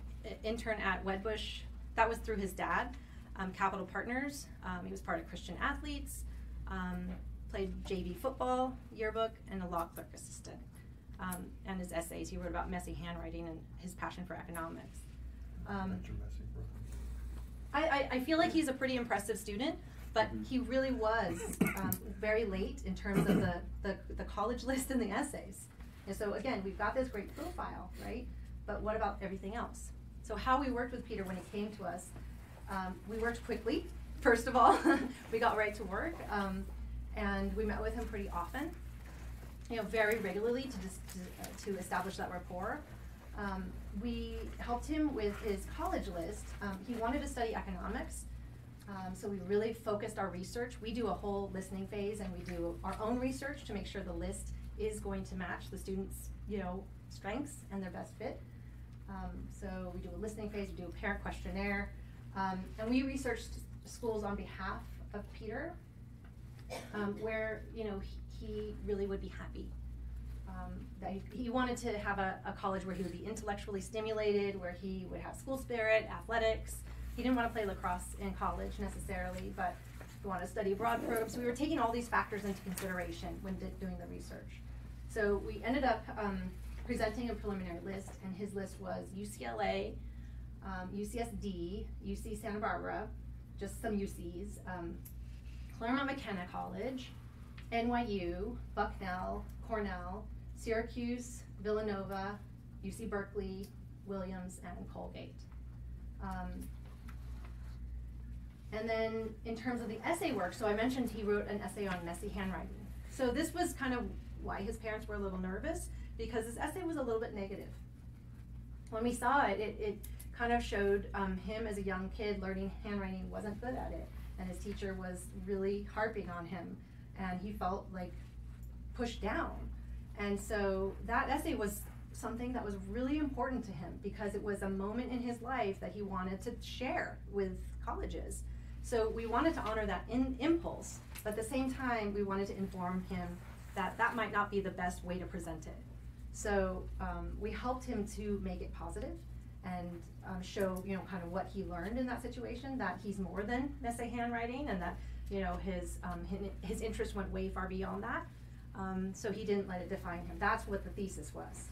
intern at Wedbush. That was through his dad. Capital Partners, he was part of Christian Athletes, played JV football, yearbook, and a law clerk assistant. And his essays, he wrote about messy handwriting and his passion for economics. I feel like he's a pretty impressive student, but he really was very late in terms of the college list and the essays. And so again, we've got this great profile, right? But what about everything else? So how we worked with Peter when he came to us, we worked quickly, first of all. We got right to work, and we met with him pretty often, very regularly to establish that rapport. We helped him with his college list. He wanted to study economics, so we really focused our research. We do a whole listening phase, and we do our own research to make sure the list is going to match the students' strengths and their best fit. So we do a listening phase, we do a parent questionnaire, and we researched schools on behalf of Peter, where he really would be happy. That he wanted to have a college where he would be intellectually stimulated, where he would have school spirit, athletics. He didn't want to play lacrosse in college necessarily, but he wanted to study abroad programs. So we were taking all these factors into consideration when doing the research. So we ended up presenting a preliminary list, and his list was UCLA, UCSD, UC Santa Barbara, just some UCs, Claremont McKenna College, NYU, Bucknell, Cornell, Syracuse, Villanova, UC Berkeley, Williams, and Colgate. And then in terms of the essay work, so I mentioned he wrote an essay on messy handwriting. So this was kind of why his parents were a little nervous, because his essay was a little bit negative. When we saw it, it kind of showed him as a young kid learning handwriting, wasn't good at it, and his teacher was really harping on him, and he felt like pushed down. And so that essay was something that was really important to him, because it was a moment in his life that he wanted to share with colleges. So we wanted to honor that impulse, but at the same time we wanted to inform him that that might not be the best way to present it. So we helped him to make it positive and show kind of what he learned in that situation, that he's more than messy handwriting, and that his interest went way far beyond that. So he didn't let it define him. That's what the thesis was.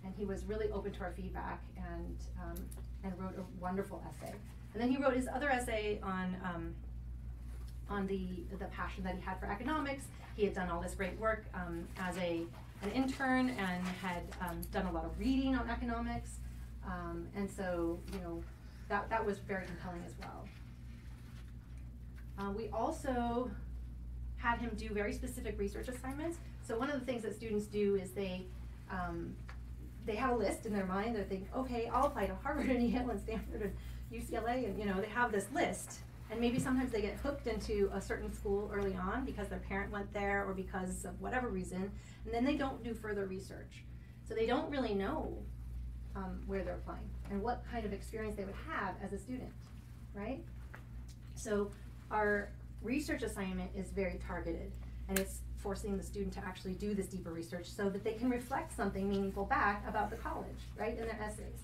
And he was really open to our feedback, and wrote a wonderful essay. And then he wrote his other essay on the passion that he had for economics. He had done all this great work as an intern, and had done a lot of reading on economics. And so, that was very compelling as well. We also had him do very specific research assignments. So one of the things that students do is they have a list in their mind. They think, okay, I'll apply to Harvard and Yale and Stanford and UCLA, and they have this list. And maybe sometimes they get hooked into a certain school early on because their parent went there, or because of whatever reason, and then they don't do further research. So they don't really know where they're applying and what kind of experience they would have as a student, right? So our research assignment is very targeted, and it's forcing the student to actually do this deeper research so that they can reflect something meaningful back about the college, right, in their essays.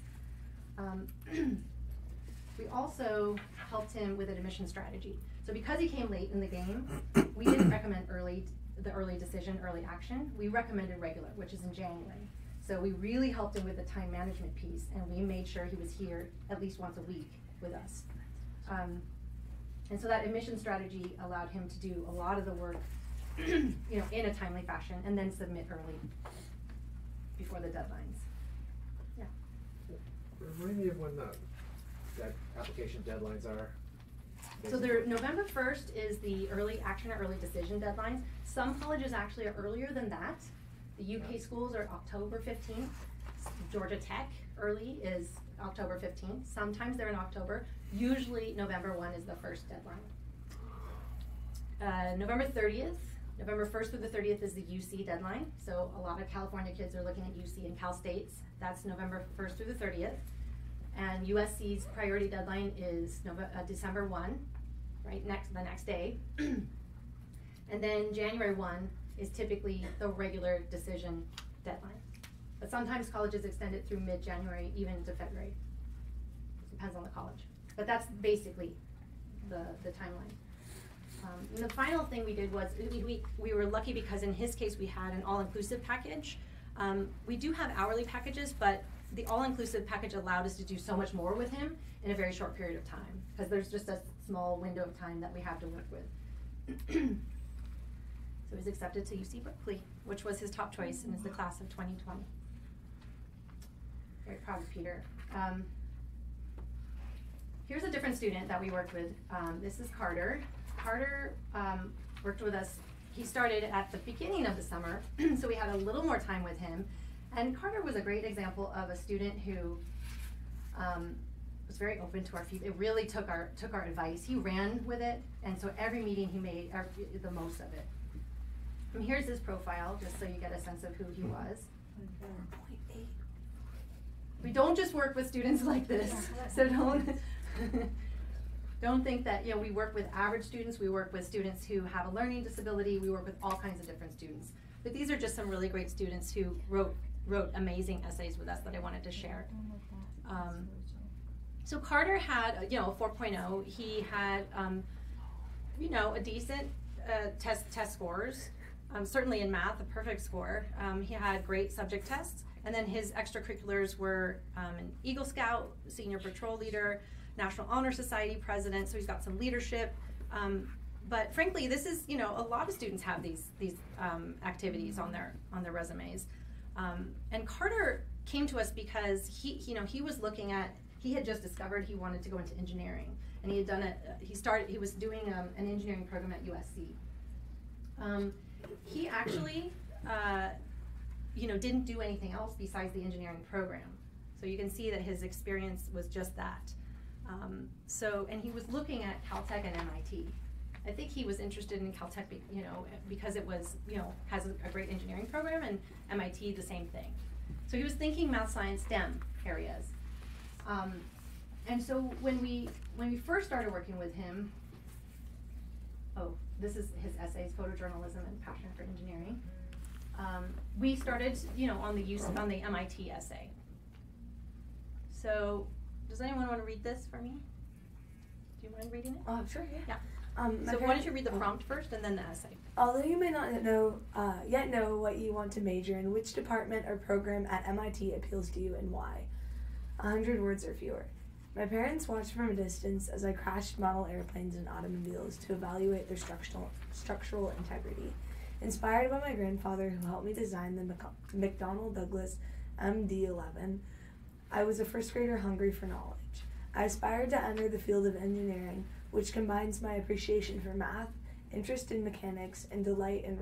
We also helped him with an admission strategy. So because he came late in the game, we didn't recommend the early decision, early action. We recommended regular, which is in January. So we really helped him with the time management piece, and we made sure he was here at least once a week with us. And so that admission strategy allowed him to do a lot of the work in a timely fashion, and then submit early before the deadlines. Yeah. Remind me of when that application deadlines are. So they're November 1st is the early action or early decision deadlines. Some colleges actually are earlier than that. The UK schools are October 15th. Georgia Tech early is October 15th. Sometimes they're in October. Usually November 1 is the first deadline. November 30th November 1st through the 30th is the UC deadline. So a lot of California kids are looking at UC and Cal States. That's November 1st through the 30th. And USC's priority deadline is December 1, right, the next day. And then January 1 is typically the regular decision deadline. But sometimes colleges extend it through mid-January, even to February. Depends on the college. But that's basically the timeline. And the final thing we did was, we were lucky because in his case we had an all-inclusive package. We do have hourly packages, but the all-inclusive package allowed us to do so much more with him in a very short period of time, because there's just a small window of time that we have to work with. So he's accepted to UC Berkeley, which was his top choice and is the class of 2020. Very proud of Peter. Here's a different student that we worked with. This is Carter. Carter worked with us. He started at the beginning of the summer, so we had a little more time with him. And Carter was a great example of a student who was very open to our feedback. It really took our advice. He ran with it, and so every meeting he made the most of it. And here's his profile, just so you get a sense of who he was. 4.8. We don't just work with students like this, so don't think that, you know, we work with average students. We work with students who have a learning disability. We work with all kinds of different students. But these are just some really great students who wrote amazing essays with us that I wanted to share. So Carter had, you know, a 4.0. He had, you know, a decent test scores. Certainly in math, a perfect score. He had great subject tests. And then his extracurriculars were an Eagle Scout, senior patrol leader, National Honor Society president, so he's got some leadership. But frankly, this is, you know, a lot of students have these activities on their resumes. And Carter came to us because he was looking at, he had just discovered he wanted to go into engineering, and he had done he was doing an engineering program at USC. He actually, you know, didn't do anything else besides the engineering program. So you can see that his experience was just that. And he was looking at Caltech and MIT. I think he was interested in Caltech, you know, because it was, you know, has a great engineering program, and MIT the same thing. So he was thinking math, science, STEM areas. And so when we first started working with him, this is his essays, photojournalism and passion for engineering. We started, you know, on the MIT essay. So, does anyone want to read this for me? Do you mind reading it? Sure, yeah. So why don't you read the prompt first and then the essay? Although you may not yet know what you want to major in, which department or program at MIT appeals to you and why? 100 words or fewer. My parents watched from a distance as I crashed model airplanes and automobiles to evaluate their structural integrity. Inspired by my grandfather, who helped me design the McDonnell Douglas MD-11, I was a first grader hungry for knowledge. I aspired to enter the field of engineering, which combines my appreciation for math, interest in mechanics, and delight in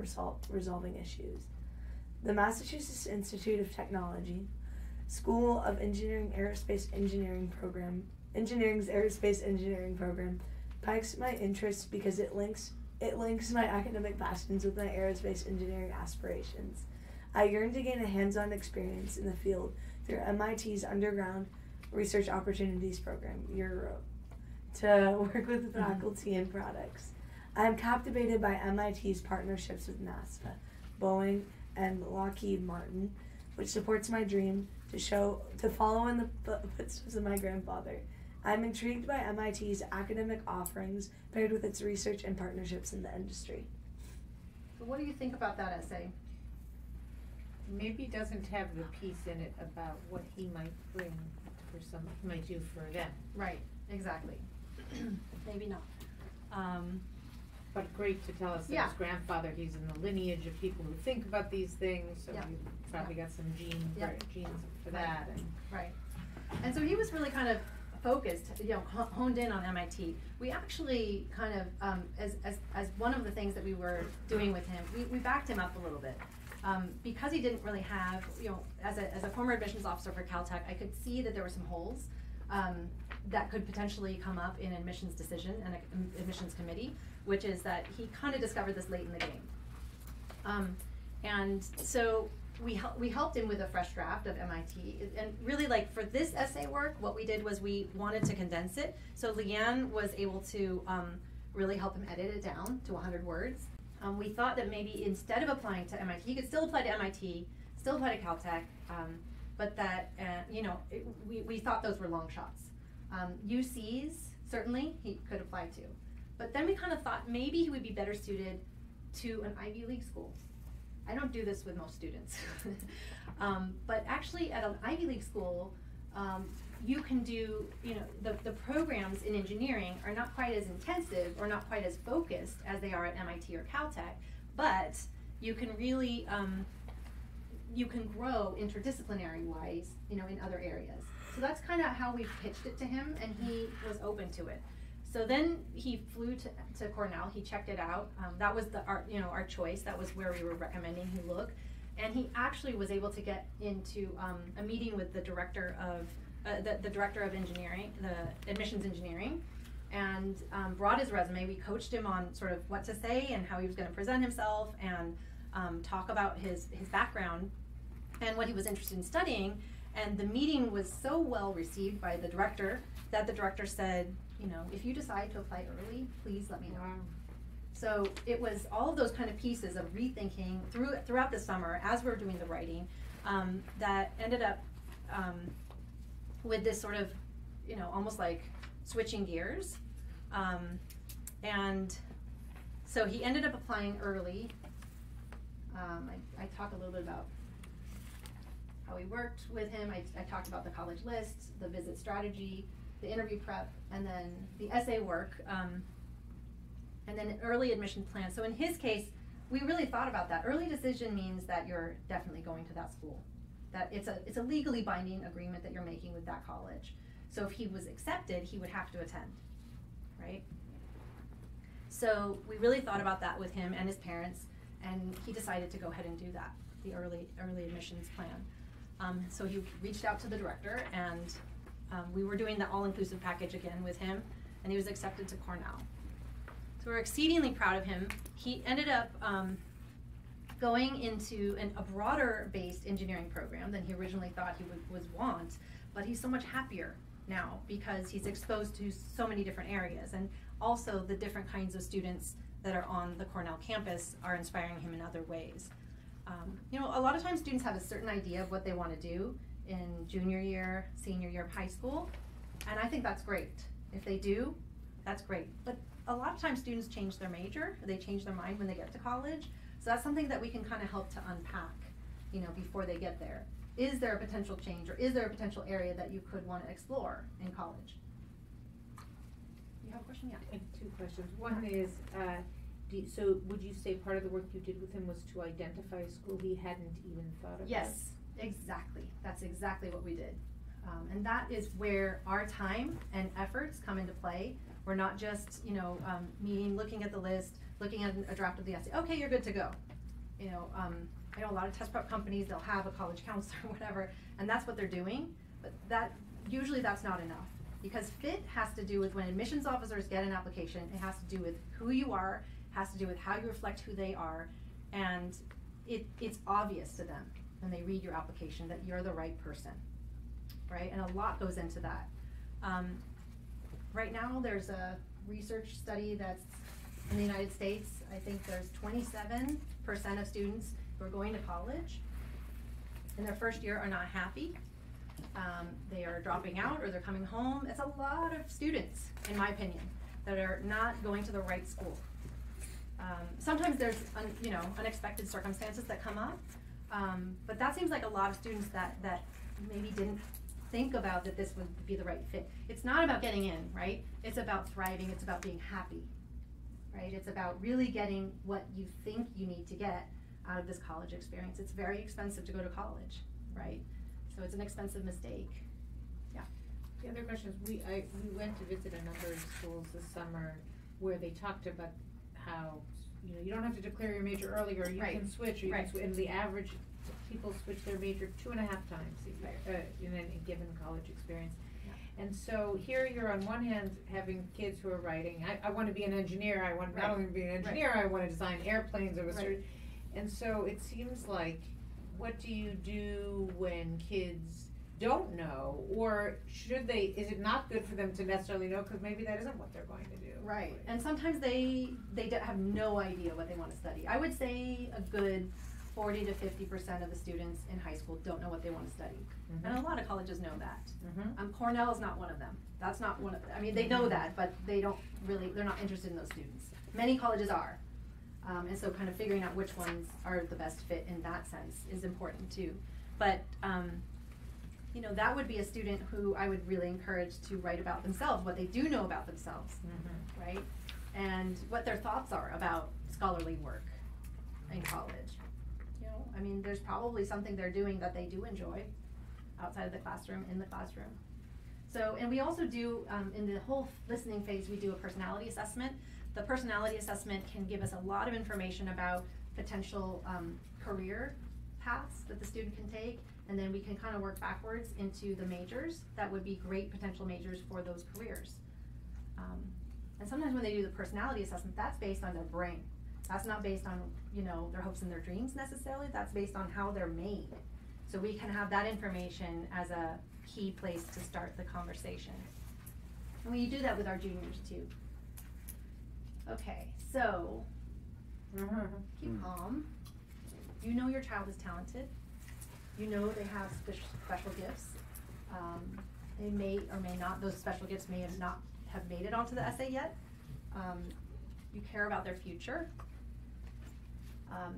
resolving issues. The Massachusetts Institute of Technology, School of Engineering Aerospace Engineering Program, Engineering's Aerospace Engineering Program, piques my interest because it links my academic passions with my aerospace engineering aspirations. I yearn to gain a hands-on experience in the field through MIT's Underground Research Opportunities Program, EUROPE, to work with faculty and products. I am captivated by MIT's partnerships with NASA, Boeing, and Lockheed Martin, which supports my dream to follow in the footsteps of my grandfather. I'm intrigued by MIT's academic offerings paired with its research and partnerships in the industry. So what do you think about that essay? Maybe it doesn't have the piece in it about what he might bring he might do for them. Right, exactly. Maybe not. But great to tell us that his grandfather, he's in the lineage of people who think about these things, so you've probably got some genes for that. And right. And so he was really kind of focused, you know, honed in on MIT. We actually kind of, as one of the things that we were doing with him, we backed him up a little bit. Because he didn't really have, you know, as a former admissions officer for Caltech, I could see that there were some holes that could potentially come up in admissions decision and admissions committee, which is that he kind of discovered this late in the game. And so we helped him with a fresh draft of MIT. And really, like, for this essay work, what we did was we wanted to condense it. So Leanne was able to really help him edit it down to 100 words. We thought that maybe instead of applying to MIT, he could still apply to MIT, still apply to Caltech, but that, we thought those were long shots. UCs, certainly, he could apply to. But then we kind of thought maybe he would be better suited to an Ivy League school. I don't do this with most students. But actually at an Ivy League school, you can do, the programs in engineering are not quite as intensive or not quite as focused as they are at MIT or Caltech, but you can really, you can grow interdisciplinary-wise, in other areas. So that's kind of how we pitched it to him, and he was open to it. So then he flew to Cornell. He checked it out. That was our choice. That was where we were recommending he look, and he actually was able to get into a meeting with the director of the director of engineering, the admissions engineering, and brought his resume. We coached him on sort of what to say and how he was going to present himself and talk about his background and what he was interested in studying. And the meeting was so well received by the director that the director said, if you decide to apply early, please let me know. Wow. So it was all of those kind of pieces of rethinking throughout the summer as we were doing the writing that ended up with this sort of, almost like switching gears. And so he ended up applying early. I talk a little bit about how we worked with him. I talked about the college list, the visit strategy, the interview prep, and then the essay work, and then an early admission plan. So in his case, we really thought about that. Early decision means that you're definitely going to that school. That it's a legally binding agreement that you're making with that college. So if he was accepted, he would have to attend, right? So we really thought about that with him and his parents, and he decided to go ahead and do that, the early admissions plan. So he reached out to the director, and we were doing the all-inclusive package again with him, and he was accepted to Cornell. So we're exceedingly proud of him. He ended up going into a broader-based engineering program than he originally thought he would want, but he's so much happier now because he's exposed to so many different areas, and also the different kinds of students that are on the Cornell campus are inspiring him in other ways. A lot of times students have a certain idea of what they want to do in junior year, senior year of high school, and I think that's great. If they do, that's great. But a lot of times students change their major, they change their mind when they get to college, so that's something that we can kind of help to unpack, before they get there. Is there a potential change, or is there a potential area that you could want to explore in college? You have a question? Yeah. I have two questions. One is, so would you say part of the work you did with him was to identify a school he hadn't even thought about? Yes, exactly. That's exactly what we did. And that is where our time and efforts come into play. We're not just, meeting, looking at the list, looking at a draft of the essay. Okay, you're good to go. I know a lot of test prep companies, they'll have a college counselor or whatever, and that's what they're doing, but usually that's not enough. Because fit has to do with when admissions officers get an application, it has to do with who you are, has to do with how you reflect who they are, and it's obvious to them when they read your application that you're the right person, right? And a lot goes into that. Right now there's a research study that's in the United States. I think there's 27% of students who are going to college in their first year are not happy. They are dropping out or they're coming home. It's a lot of students, in my opinion, that are not going to the right school. Sometimes there's unexpected circumstances that come up, but that seems like a lot of students that maybe didn't think about that this would be the right fit. It's not about getting in, right? It's about thriving. It's about being happy, right? It's about really getting what you think you need to get out of this college experience. It's very expensive to go to college, right? So it's an expensive mistake. Yeah. The other question is, we went to visit a number of schools this summer where they talked about how you don't have to declare your major early, or you can switch, or you can and the average people switch their major 2.5 times a year in a given college experience. Yeah. And so here you're on one hand having kids who are writing, I want to be an engineer, I want not only to be an engineer, I want to design airplanes or And so it seems like, what do you do when kids don't know, or should they, is it not good for them to necessarily know, cause maybe that isn't what they're going to do? Right, and sometimes they have no idea what they want to study. I would say a good 40 to 50% of the students in high school don't know what they want to study. Mhm. And a lot of colleges know that. Mhm. Cornell is not one of them. That's not one of them. I mean, they know that, but they don't really, they're not interested in those students. Many colleges are. And so kind of figuring out which ones are the best fit in that sense is important too. But, you know, that would be a student who I would really encourage to write about themselves, what they do know about themselves, right? And what their thoughts are about scholarly work in college. You know, I mean, there's probably something they're doing that they do enjoy outside of the classroom, in the classroom. So, and we also do, in the whole listening phase, we do a personality assessment. The personality assessment can give us a lot of information about potential career paths that the student can take, and then we can kind of work backwards into the majors that would be great potential majors for those careers. And sometimes when they do the personality assessment, that's based on their brain. That's not based on, you know, their hopes and their dreams necessarily. That's based on how they're made. So we can have that information as a key place to start the conversation. And we do that with our juniors too. Okay, so keep calm. You know your child is talented. You know they have special gifts. They may or may not, those special gifts may not have made it onto the essay yet. You care about their future.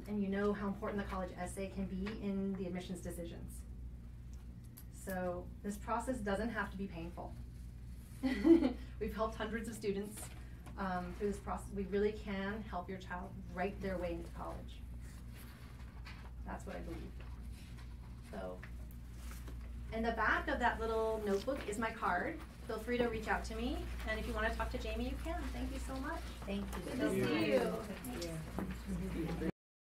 And you know how important the college essay can be in the admissions decisions. So this process doesn't have to be painful. We've helped hundreds of students through this process. We really can help your child write their way into college. That's what I believe. So, in the back of that little notebook is my card. Feel free to reach out to me, and if you want to talk to Jamie, you can. Thank you so much. Thank you. Good to see you.